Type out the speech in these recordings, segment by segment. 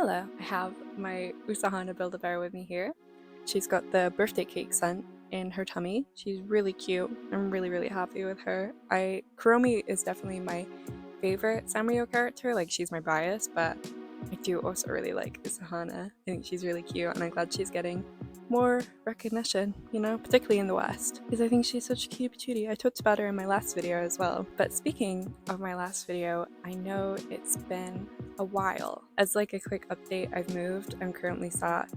Hello, I have my Usahana Build-A-Bear with me here. She's got the birthday cake scent in her tummy. She's really cute. I'm really happy with her. Kuromi is definitely my favorite Sanrio character, like she's my bias, but I do also really like Usahana. I think she's really cute and I'm glad she's getting more recognition, particularly in the West, because I think she's such a cute patootie. I talked about her in my last video as well. But speaking of my last video, I know it's been a while. As like a quick update, I've moved. I'm currently sat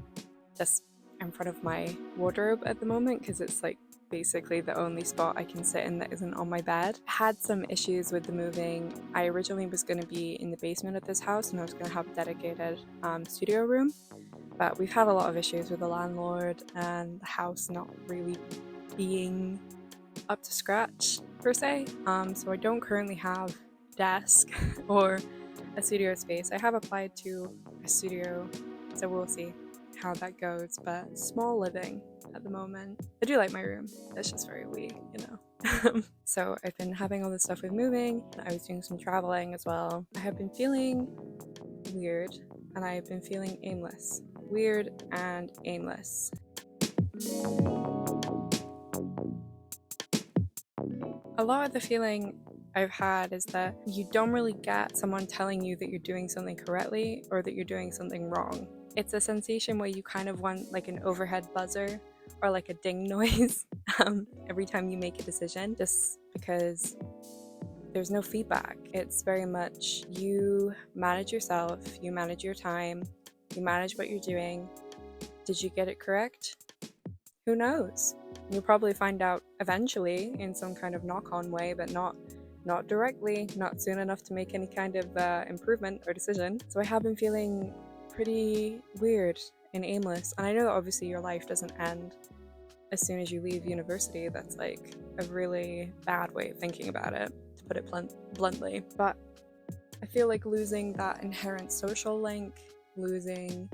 just in front of my wardrobe at the moment because it's like basically the only spot I can sit in that isn't on my bed. I had some issues with the moving. I originally was going to be in the basement of this house and I was going to have a dedicated studio room, but we've had a lot of issues with the landlord and the house not really being up to scratch per se. So I don't currently have a desk or a studio space. I have applied to a studio, so we'll see how that goes, but small living at the moment. I do like my room, it's just very wee, So I've been having all this stuff with moving. I was doing some traveling as well. I have been feeling weird and I've been feeling aimless. Weird and aimless. A lot of the feeling I've had is that you don't really get someone telling you that you're doing something correctly or that you're doing something wrong. It's a sensation where you kind of want like an overhead buzzer or like a ding noise every time you make a decision, just because there's no feedback. It's very much you manage yourself, you manage your time, you manage what you're doing. Did you get it correct? Who knows? You'll probably find out eventually in some kind of knock-on way, but not directly, not soon enough to make any kind of improvement or decision. So I have been feeling pretty weird and aimless. And I know that obviously your life doesn't end as soon as you leave university. That's like a really bad way of thinking about it, to put it bluntly. But I feel like losing that inherent social link, losing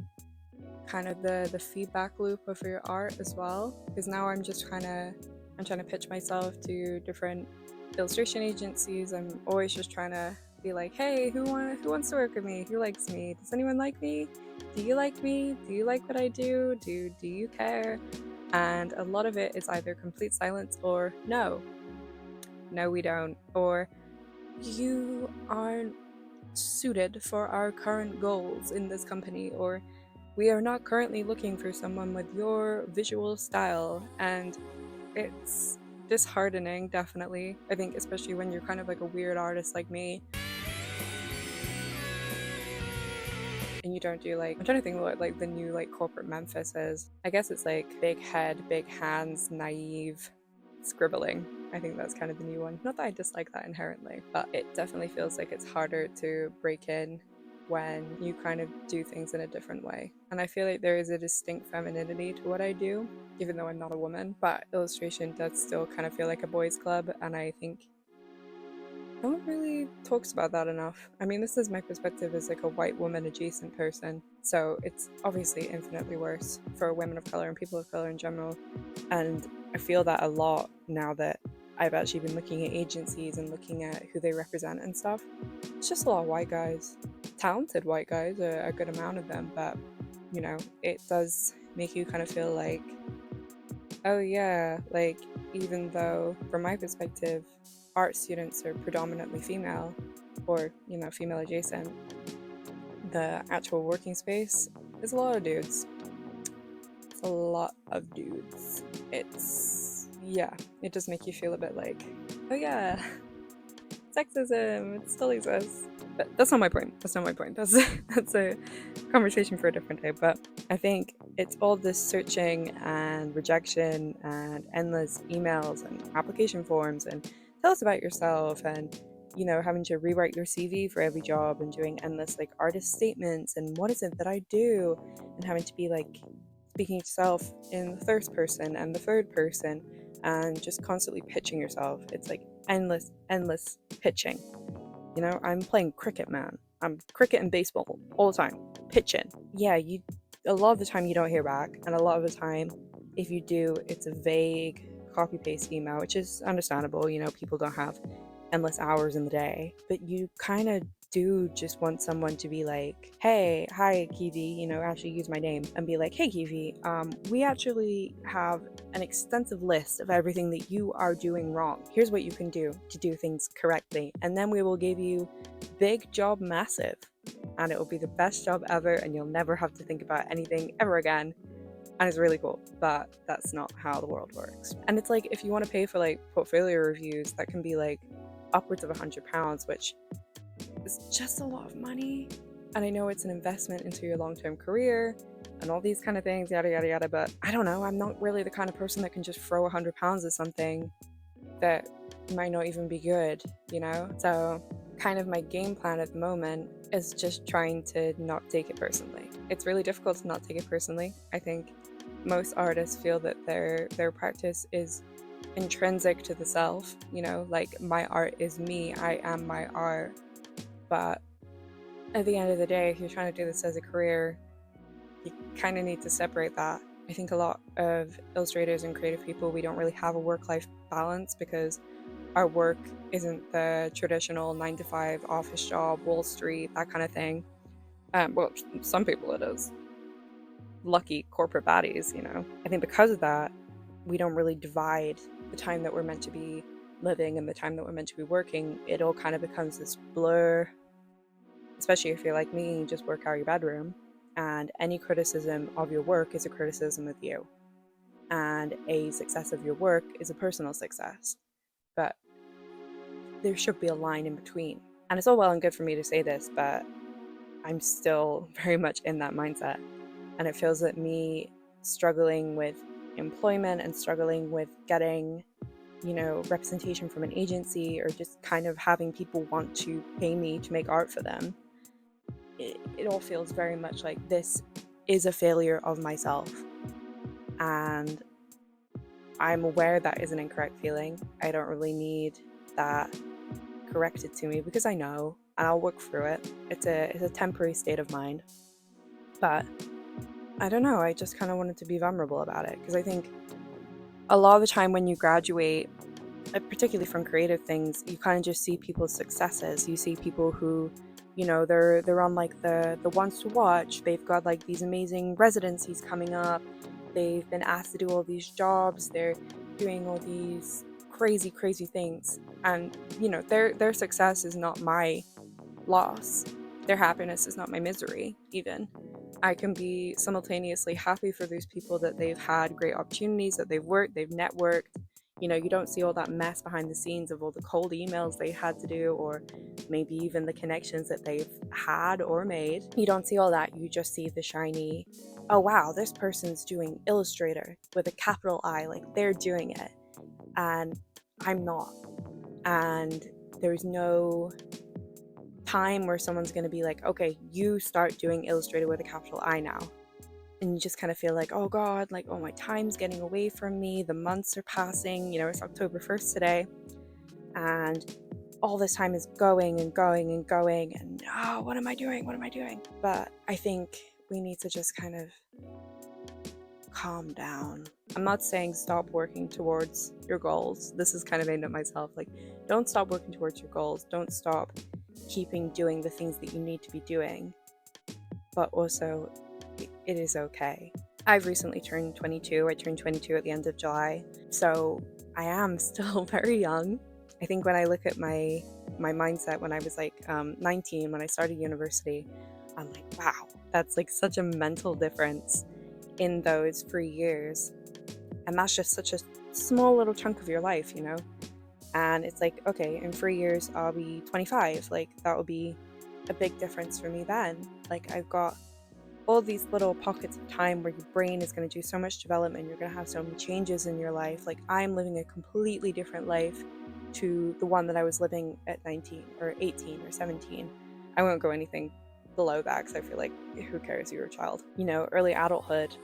kind of the feedback loop of your art as well, because now I'm trying to pitch myself to different illustration agencies. I'm always just trying to be like, hey, who wants to work with me? Who likes me? Does anyone like me? Do you like me? Do you like what I do? Do you care? And a lot of it is either complete silence or no, we don't, or you aren't suited for our current goals in this company, or we are not currently looking for someone with your visual style. And it's disheartening, definitely. I think especially when you're kind of like a weird artist like me and you don't do like, I'm trying to think what like the new like corporate Memphis is. I guess it's like big head, big hands, naive scribbling. I think that's kind of the new one. Not that I dislike that inherently, but it definitely feels like it's harder to break in when you kind of do things in a different way. And I feel like there is a distinct femininity to what I do, even though I'm not a woman, but illustration does still kind of feel like a boys' club, and I think no one really talks about that enough. I mean, this is my perspective as like a white woman adjacent person, so it's obviously infinitely worse for women of color and people of color in general. And I feel that a lot now that I've actually been looking at agencies and looking at who they represent and stuff. It's just a lot of white guys. Talented white guys, a good amount of them, but it does make you kind of feel like, oh yeah, like even though from my perspective art students are predominantly female or female adjacent, the actual working space is a lot of dudes. It's a lot of dudes. It does make you feel a bit like, oh yeah, sexism, it still exists. But that's not my point. That's a conversation for a different day. But I think it's all this searching and rejection and endless emails and application forms and tell us about yourself, and having to rewrite your CV for every job and doing endless like artist statements and what is it that I do, and having to be like speaking to yourself in the first person and the third person and just constantly pitching yourself. It's like endless pitching. I'm playing cricket, man. I'm cricket and baseball all the time. Pitching. Yeah, a lot of the time you don't hear back, and a lot of the time, if you do, it's a vague copy-paste email, which is understandable. People don't have endless hours in the day, but you kind of do just want someone to be like, hey, hi, Kiwi, actually use my name and be like, hey, Kiwi, we actually have an extensive list of everything that you are doing wrong. Here's what you can do to do things correctly. And then we will give you big job massive. And it will be the best job ever, and you'll never have to think about anything ever again. And it's really cool, but that's not how the world works. And it's like, if you want to pay for like portfolio reviews, that can be like upwards of £100, which is just a lot of money. And I know it's an investment into your long-term career and all these kind of things, yada yada yada, but I don't know, I'm not really the kind of person that can just throw £100 at something that might not even be good, So kind of my game plan at the moment is just trying to not take it personally. It's really difficult to not take it personally. I think most artists feel that their practice is intrinsic to the self, like my art is me, I am my art. But at the end of the day, if you're trying to do this as a career, you kind of need to separate that. I think a lot of illustrators and creative people, we don't really have a work-life balance because our work isn't the traditional 9 to 5 office job, Wall Street, that kind of thing. Well, some people it is. Lucky corporate baddies, I think because of that, we don't really divide the time that we're meant to be living and the time that we're meant to be working. It all kind of becomes this blur, especially if you're like me and you just work out of your bedroom, and any criticism of your work is a criticism of you, and a success of your work is a personal success. But there should be a line in between. And it's all well and good for me to say this, but I'm still very much in that mindset. And it feels that me struggling with employment and struggling with getting, representation from an agency, or just kind of having people want to pay me to make art for them, it all feels very much like this is a failure of myself. And I'm aware that is an incorrect feeling. I don't really need that corrected to me because I know, and I'll work through it. It's a temporary state of mind. But I don't know, I just kind of wanted to be vulnerable about it, because I think a lot of the time when you graduate, particularly from creative things, you kind of just see people's successes. You see people who, they're on like the ones to watch. They've got like these amazing residencies coming up. They've been asked to do all these jobs. They're doing all these crazy things. And, their success is not my loss. Their happiness is not my misery, even. I can be simultaneously happy for those people that they've had great opportunities, that they've worked, they've networked. You don't see all that mess behind the scenes of all the cold emails they had to do, or maybe even the connections that they've had or made. You don't see all that. You just see the shiny, oh wow, this person's doing Illustrator with a capital I, like they're doing it. And I'm not. And there's no time where someone's going to be like, okay, you start doing Illustrator with a capital I now. And you just kind of feel like, oh God, like, oh, my time's getting away from me. The months are passing. It's October 1st today. And all this time is going and going and going. And, oh, what am I doing? What am I doing? But I think we need to just kind of calm down. I'm not saying stop working towards your goals. This is kind of aimed at myself. Like, don't stop working towards your goals. Don't stop keeping doing the things that you need to be doing. But also, it is okay. I've recently turned 22. I turned 22 at the end of July. So I am still very young. I think when I look at my mindset when I was like 19, when I started university, I'm like, wow, that's like such a mental difference in those 3 years. And that's just such a small little chunk of your life, And it's like, okay, in 3 years, I'll be 25. Like, that will be a big difference for me then. Like, I've got all these little pockets of time where your brain is going to do so much development. You're going to have so many changes in your life. Like, I'm living a completely different life to the one that I was living at 19 or 18 or 17. I won't go anything below that because I feel like, who cares, you're a child. Early adulthood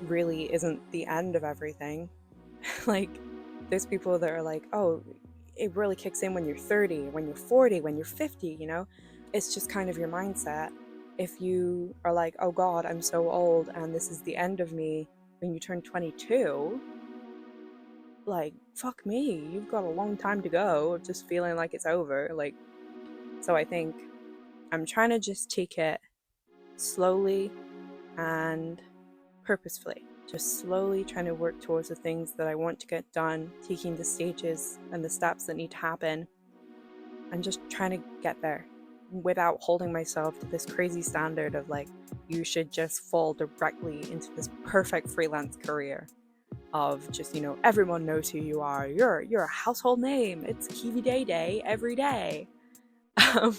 really isn't the end of everything. Like, there's people that are like, oh, it really kicks in when you're 30, when you're 40, when you're 50, It's just kind of your mindset. If you are like, oh God, I'm so old and this is the end of me, when you turn 22, like, fuck me, you've got a long time to go of just feeling like it's over. Like, so I think I'm trying to just take it slowly and purposefully, just slowly trying to work towards the things that I want to get done, taking the stages and the steps that need to happen, and just trying to get there without holding myself to this crazy standard of like, you should just fall directly into this perfect freelance career of just, everyone knows who you are. You're a household name. It's Kiwi Day Day every day. Um,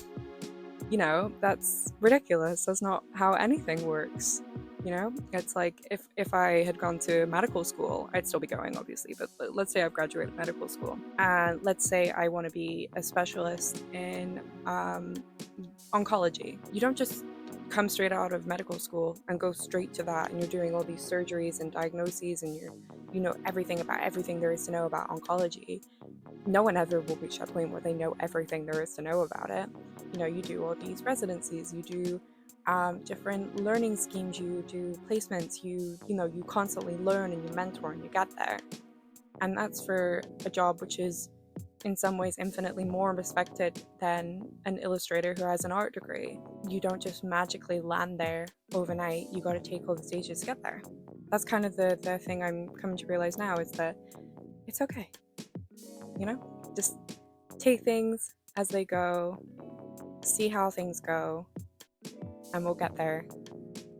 that's ridiculous. That's not how anything works. It's like if I had gone to medical school, I'd still be going, obviously, but let's say I've graduated medical school, and let's say I want to be a specialist in oncology. You don't just come straight out of medical school and go straight to that, and you're doing all these surgeries and diagnoses, and you know everything about everything there is to know about oncology. No one ever will reach that point where they know everything there is to know about it. You do all these residencies, you do different learning schemes, you do placements, you constantly learn and you mentor and you get there. And that's for a job which is in some ways infinitely more respected than an illustrator who has an art degree. You don't just magically land there overnight, you got to take all the stages to get there. That's kind of the thing I'm coming to realize now, is that it's okay. Just take things as they go, see how things go, and we'll get there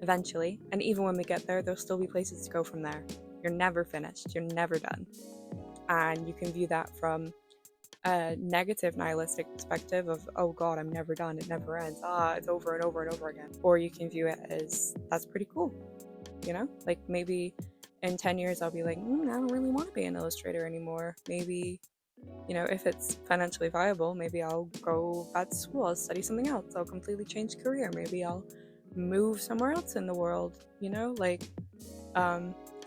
eventually. And even when we get there, there'll still be places to go from there. You're never finished, you're never done. And you can view that from a negative nihilistic perspective of, oh god, I'm never done, it never ends, it's over and over and over again. Or you can view it as, that's pretty cool. Like maybe in 10 years I'll be like, I don't really want to be an illustrator anymore. Maybe, if it's financially viable, maybe I'll go back to school, I'll study something else, I'll completely change career, maybe I'll move somewhere else in the world.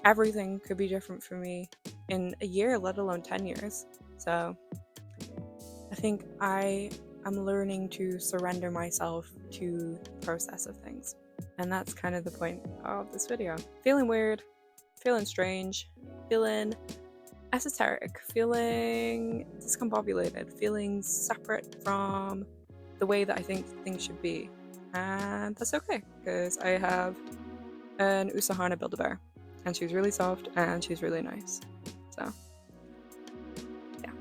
Everything could be different for me in a year, let alone 10 years. So I think I am learning to surrender myself to the process of things. And that's kind of the point of this video. Feeling weird, feeling strange, feeling esoteric, feeling discombobulated, feeling separate from the way that I think things should be. And that's okay, because I have an Usahana Build-A-Bear, and she's really soft and she's really nice. So, yeah.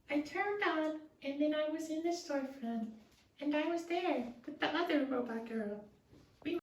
I turned on, and then I was in the storefront, and I was there with the other robot girl.